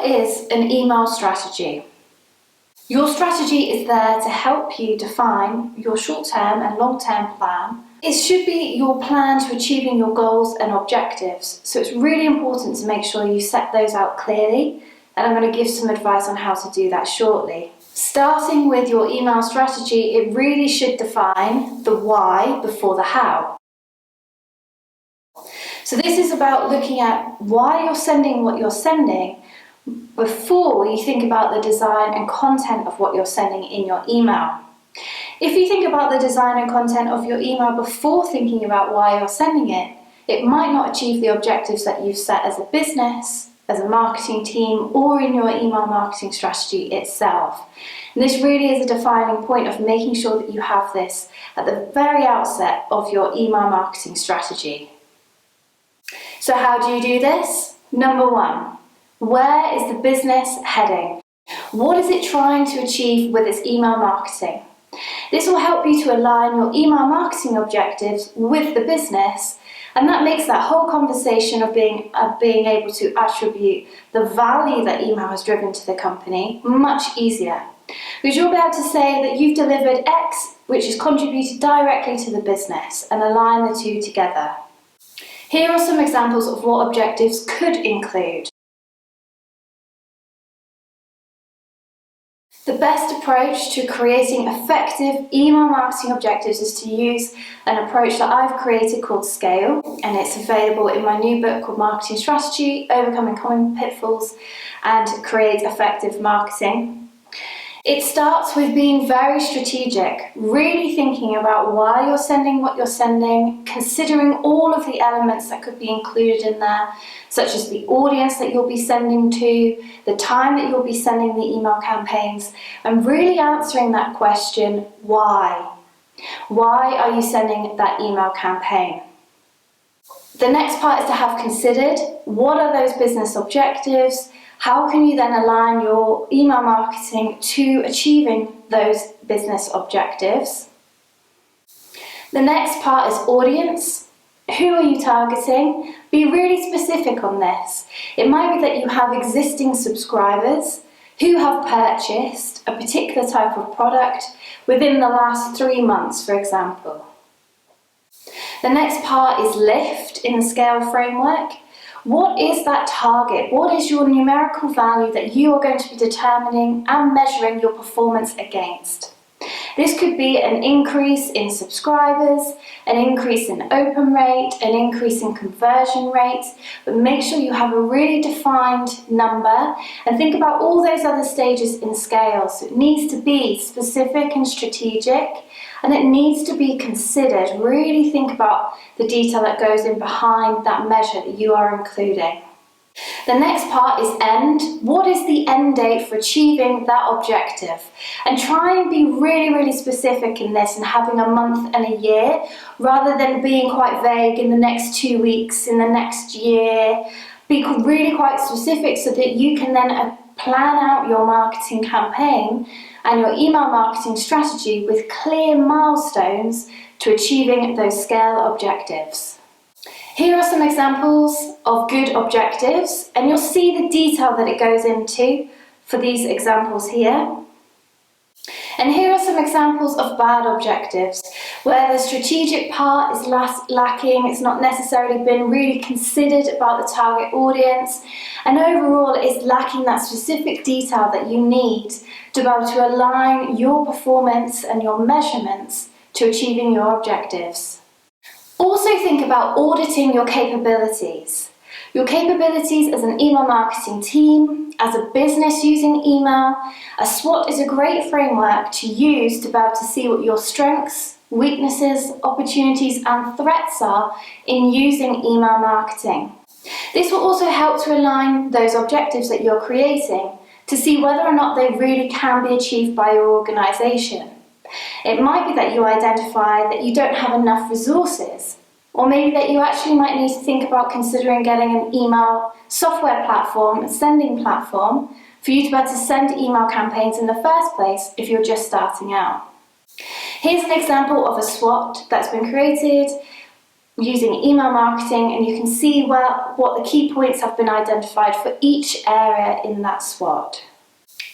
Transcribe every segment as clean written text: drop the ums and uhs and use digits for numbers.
What is an email strategy? Your strategy is there to help you define your short-term and long-term plan. It should be your plan to achieving your goals and objectives. So it's really important to make sure you set those out clearly, and I'm going to give some advice on how to do that shortly. Starting with your email strategy, it really should define the why before the how. So this is about looking at why you're sending what you're sending before you think about the design and content of what you're sending in your email. If you think about the design and content of your email before thinking about why you're sending it, it might not achieve the objectives that you've set as a business, as a marketing team, or in your email marketing strategy itself. And this really is a defining point of making sure that you have this at the very outset of your email marketing strategy. So how do you do this? Number one, where is the business heading? What is it trying to achieve with its email marketing? This will help you to align your email marketing objectives with the business, and that makes that whole conversation of being able to attribute the value that email has driven to the company much easier. Because you'll be able to say that you've delivered X, which has contributed directly to the business, and align the two together. Here are some examples of what objectives could include. The best approach to creating effective email marketing objectives is to use an approach that I've created called SCALE, and it's available in my new book called Marketing Strategy, Overcoming Common Pitfalls and Create Effective Marketing. It starts with being very strategic, really thinking about why you're sending what you're sending, considering all of the elements that could be included in there, such as the audience that you'll be sending to, the time that you'll be sending the email campaigns, and really answering that question, why? Why are you sending that email campaign? The next part is to have considered what are those business objectives. How can you then align your email marketing to achieving those business objectives? The next part is audience. Who are you targeting? Be really specific on this. It might be that you have existing subscribers who have purchased a particular type of product within the last 3 months, for example. The next part is lift in the SCALE framework. What is that target? What is your numerical value that you are going to be determining and measuring your performance against? This could be an increase in subscribers, an increase in open rate, an increase in conversion rate, but make sure you have a really defined number and think about all those other stages in SCALE. So it needs to be specific and strategic, and it needs to be considered. Really think about the detail that goes in behind that measure that you are including. The next part is end. What is the end date for achieving that objective? And try and be really, really specific in this and having a month and a year, rather than being quite vague in the next 2 weeks, in the next year. Be really quite specific so that you can then plan out your marketing campaign and your email marketing strategy with clear milestones to achieving those SCALE objectives. Here are some examples of good objectives, and you'll see the detail that it goes into for these examples here. And here are some examples of bad objectives, where the strategic part is lacking, it's not necessarily been really considered about the target audience, and overall it's lacking that specific detail that you need to be able to align your performance and your measurements to achieving your objectives. Also think about auditing your capabilities. Your capabilities as an email marketing team, as a business using email. A SWOT is a great framework to use to be able to see what your strengths, weaknesses, opportunities and threats are in using email marketing. This will also help to align those objectives that you're creating to see whether or not they really can be achieved by your organisation. It might be that you identify that you don't have enough resources, or maybe that you actually might need to think about considering getting an email software platform, a sending platform, for you to be able to send email campaigns in the first place if you're just starting out. Here's an example of a SWOT that's been created using email marketing, and you can see what the key points have been identified for each area in that SWOT.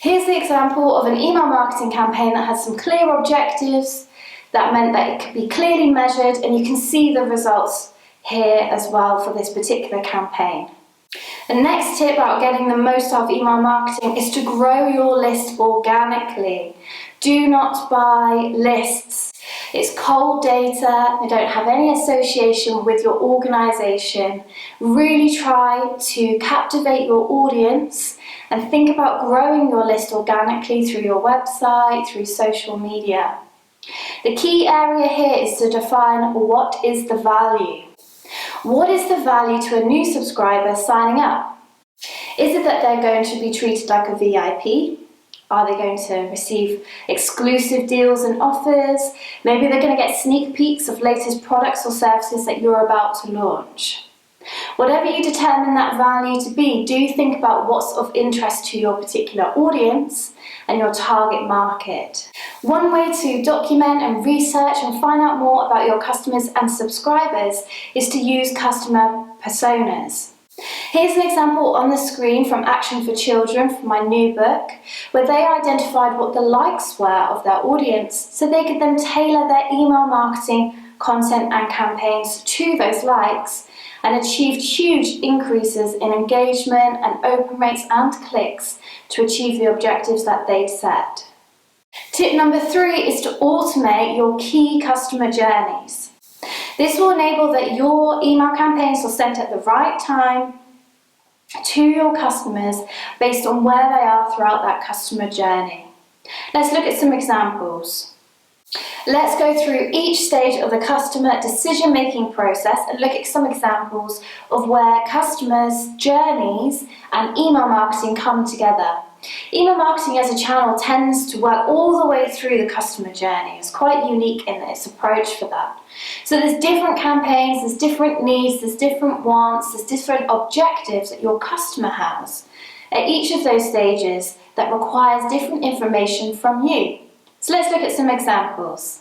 Here's the example of an email marketing campaign that has some clear objectives. That meant that it could be clearly measured, and you can see the results here as well for this particular campaign. The next tip about getting the most out of email marketing is to grow your list organically. Do not buy lists. It's cold data, they don't have any association with your organisation. Really try to captivate your audience and think about growing your list organically through your website, through social media. The key area here is to define what is the value. What is the value to a new subscriber signing up? Is it that they're going to be treated like a VIP? Are they going to receive exclusive deals and offers? Maybe they're going to get sneak peeks of latest products or services that you're about to launch. Whatever you determine that value to be, do think about what's of interest to your particular audience and your target market. One way to document and research and find out more about your customers and subscribers is to use customer personas. Here's an example on the screen from Action for Children from my new book, where they identified what the likes were of their audience so they could then tailor their email marketing content and campaigns to those likes, and achieved huge increases in engagement and open rates and clicks to achieve the objectives that they'd set. Tip number 3 is to automate your key customer journeys. This will enable that your email campaigns are sent at the right time to your customers based on where they are throughout that customer journey. Let's look at some examples. Let's go through each stage of the customer decision-making process and look at some examples of where customers' journeys and email marketing come together. Email marketing as a channel tends to work all the way through the customer journey. It's quite unique in its approach for that. So there's different campaigns, there's different needs, there's different wants, there's different objectives that your customer has at each of those stages that requires different information from you. So let's look at some examples.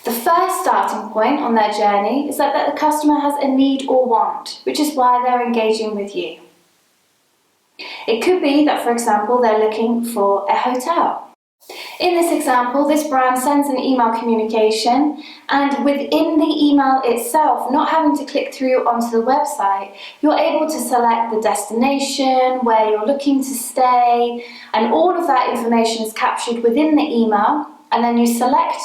The first starting point on their journey is that the customer has a need or want, which is why they're engaging with you. It could be that, for example, they're looking for a hotel. In this example, this brand sends an email communication, and within the email itself, not having to click through onto the website, you're able to select the destination, where you're looking to stay, and all of that information is captured within the email, and then you select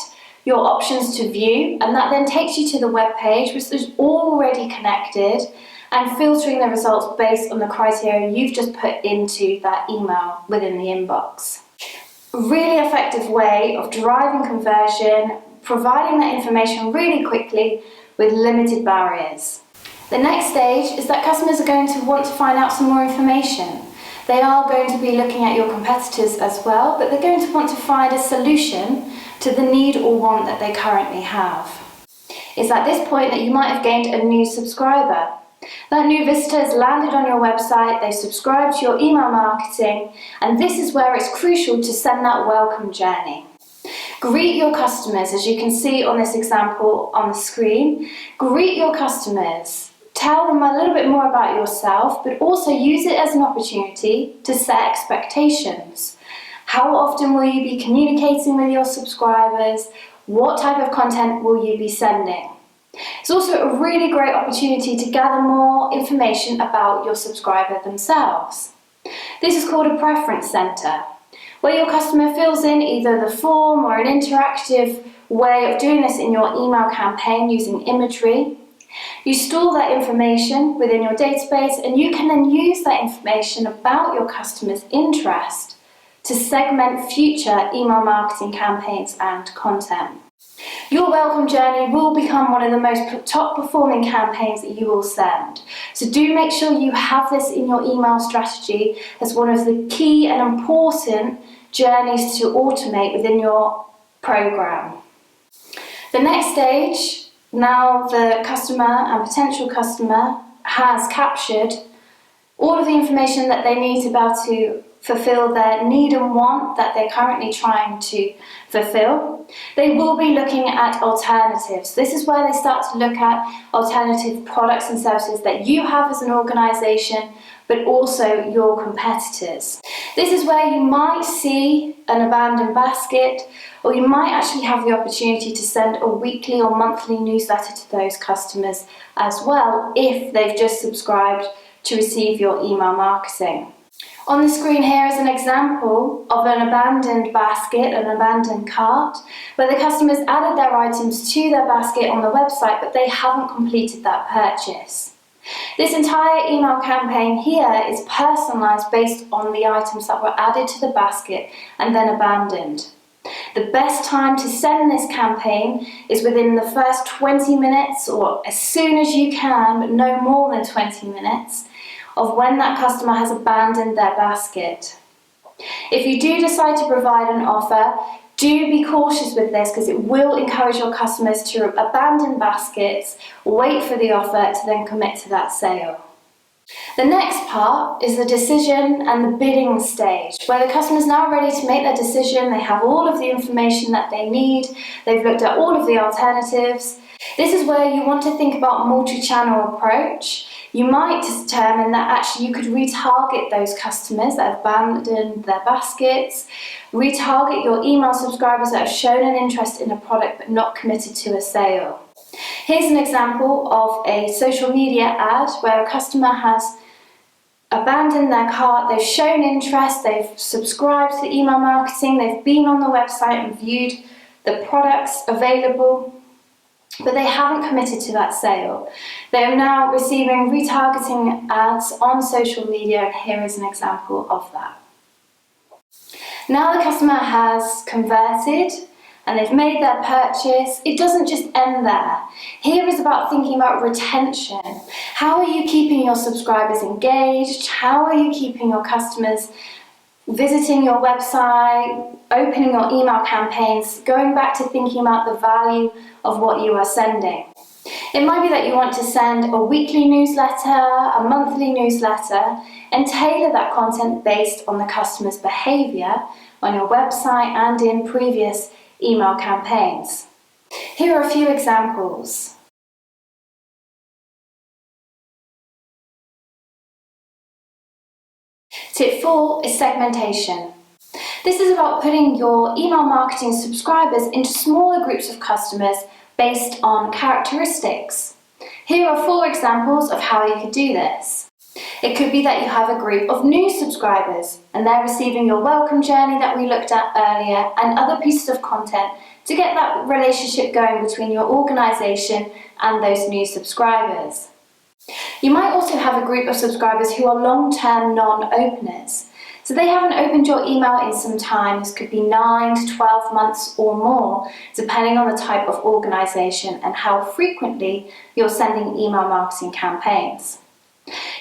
your options to view, and that then takes you to the web page, which is already connected, and filtering the results based on the criteria you've just put into that email within the inbox. A really effective way of driving conversion, providing that information really quickly with limited barriers. The next stage is that customers are going to want to find out some more information. They are going to be looking at your competitors as well, but they're going to want to find a solution to the need or want that they currently have. It's at this point that you might have gained a new subscriber. That new visitor has landed on your website, they've subscribed to your email marketing, and this is where it's crucial to send that welcome journey. Greet your customers, as you can see on this example on the screen. Greet your customers. Tell them a little bit more about yourself, but also use it as an opportunity to set expectations. How often will you be communicating with your subscribers? What type of content will you be sending? It's also a really great opportunity to gather more information about your subscriber themselves. This is called a preference center, where your customer fills in either the form or an interactive way of doing this in your email campaign using imagery. You store that information within your database, and you can then use that information about your customer's interest to segment future email marketing campaigns and content. Your welcome journey will become one of the most top performing campaigns that you will send. So do make sure you have this in your email strategy as one of the key and important journeys to automate within your program. The next stage, now the customer and potential customer has captured all of the information that they need to be able to fulfill their need and want that they're currently trying to fulfill. They will be looking at alternatives. This is where they start to look at alternative products and services that you have as an organisation, but also your competitors. This is where you might see an abandoned basket, or you might actually have the opportunity to send a weekly or monthly newsletter to those customers as well, if they've just subscribed to receive your email marketing. On the screen here is an example of an abandoned basket, an abandoned cart, where the customers added their items to their basket on the website, but they haven't completed that purchase. This entire email campaign here is personalised based on the items that were added to the basket and then abandoned. The best time to send this campaign is within the first 20 minutes, or as soon as you can, but no more than 20 minutes, of when that customer has abandoned their basket. If you do decide to provide an offer, do be cautious with this, because it will encourage your customers to abandon baskets, wait for the offer to then commit to that sale. The next part is the decision and the bidding stage, where the customer is now ready to make their decision. They have all of the information that they need, they've looked at all of the alternatives. This is where you want to think about a multi-channel approach. You might determine that actually you could retarget those customers that have abandoned their baskets, retarget your email subscribers that have shown an interest in a product but not committed to a sale. Here's an example of a social media ad where a customer has abandoned their cart, they've shown interest, they've subscribed to the email marketing, they've been on the website and viewed the products available, but they haven't committed to that sale. They are now receiving retargeting ads on social media, and here is an example of that. Now the customer has converted and they've made their purchase. It doesn't just end there. Here is about thinking about retention. How are you keeping your subscribers engaged? How are you keeping your customers visiting your website, opening your email campaigns, going back to thinking about the value of what you are sending? It might be that you want to send a weekly newsletter, a monthly newsletter, and tailor that content based on the customer's behaviour on your website and in previous email campaigns. Here are a few examples. Tip 4 is segmentation. This is about putting your email marketing subscribers into smaller groups of customers based on characteristics. Here are 4 examples of how you could do this. It could be that you have a group of new subscribers and they're receiving your welcome journey that we looked at earlier and other pieces of content to get that relationship going between your organisation and those new subscribers. You might also have a group of subscribers who are long-term non-openers. So they haven't opened your email in some time. This could be 9 to 12 months or more, depending on the type of organisation and how frequently you're sending email marketing campaigns.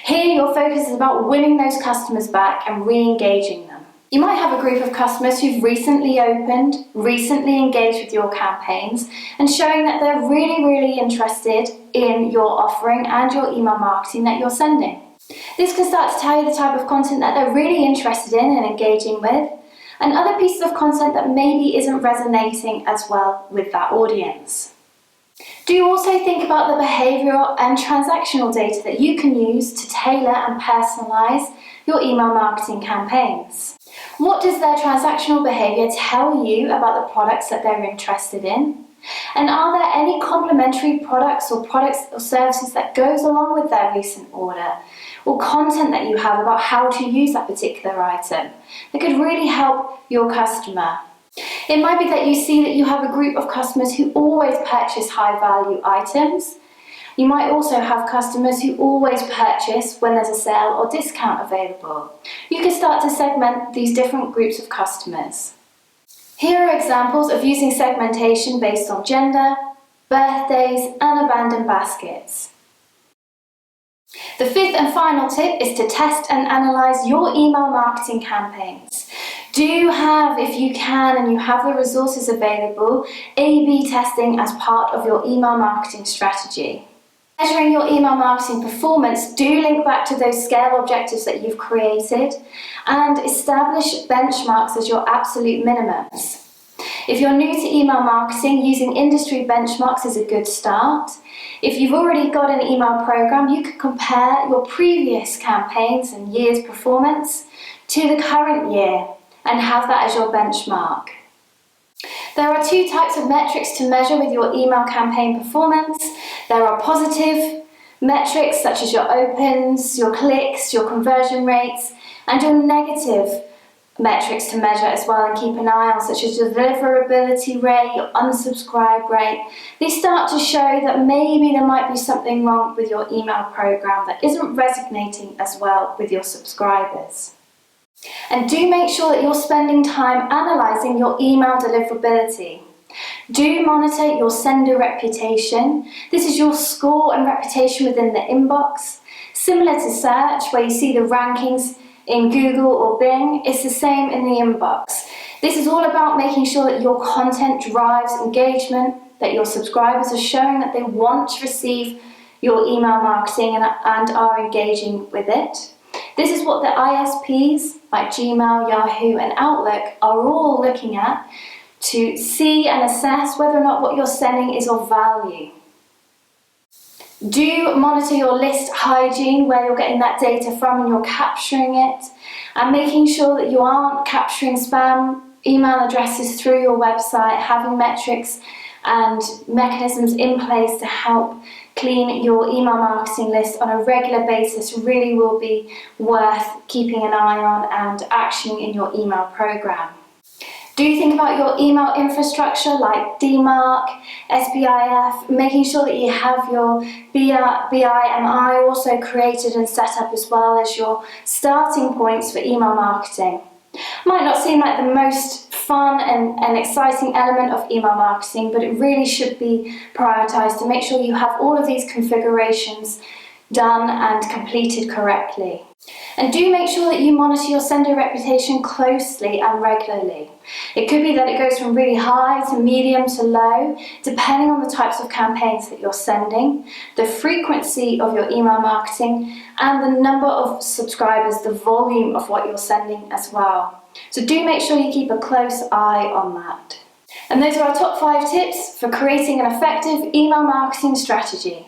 Here your focus is about winning those customers back and re-engaging them. You might have a group of customers who've recently opened, recently engaged with your campaigns, and showing that they're really interested in your offering and your email marketing that you're sending. This can start to tell you the type of content that they're really interested in and engaging with, and other pieces of content that maybe isn't resonating as well with that audience. Do also think about the behavioural and transactional data that you can use to tailor and personalise your email marketing campaigns. What does their transactional behaviour tell you about the products that they're interested in? And are there any complementary products or services that goes along with their recent order, or content that you have about how to use that particular item that could really help your customer? It might be that you see that you have a group of customers who always purchase high value items. You might also have customers who always purchase when there's a sale or discount available. You can start to segment these different groups of customers. Here are examples of using segmentation based on gender, birthdays, and abandoned baskets. The 5th and final tip is to test and analyse your email marketing campaigns. Do have, if you can and you have the resources available, A/B testing as part of your email marketing strategy. Measuring your email marketing performance, do link back to those scale objectives that you've created and establish benchmarks as your absolute minimums. If you're new to email marketing, using industry benchmarks is a good start. If you've already got an email program, you can compare your previous campaigns and year's performance to the current year and have that as your benchmark. There are two types of metrics to measure with your email campaign performance. There are positive metrics such as your opens, your clicks, your conversion rates, and your negative metrics to measure as well and keep an eye on, such as your deliverability rate, your unsubscribe rate. These start to show that maybe there might be something wrong with your email program that isn't resonating as well with your subscribers. And do make sure that you're spending time analysing your email deliverability. Do monitor your sender reputation. This is your score and reputation within the inbox. Similar to search, where you see the rankings in Google or Bing, it's the same in the inbox. This is all about making sure that your content drives engagement, that your subscribers are showing that they want to receive your email marketing and are engaging with it. This is what the ISPs like Gmail, Yahoo and Outlook are all looking at to see and assess whether or not what you're sending is of value. Do monitor your list hygiene, where you're getting that data from and you're capturing it, and making sure that you aren't capturing spam email addresses through your website. Having metrics and mechanisms in place to help clean your email marketing list on a regular basis really will be worth keeping an eye on and actioning in your email program. Do think about your email infrastructure like DMARC, SBIF, making sure that you have your BIMI also created and set up as well as your starting points for email marketing. Might not seem like the most fun and exciting element of email marketing, but it really should be prioritized to make sure you have all of these configurations done and completed correctly. And do make sure that you monitor your sender reputation closely and regularly. It could be that it goes from really high to medium to low, depending on the types of campaigns that you're sending, the frequency of your email marketing, and the number of subscribers, the volume of what you're sending as well. So do make sure you keep a close eye on that. And those are our top 5 tips for creating an effective email marketing strategy.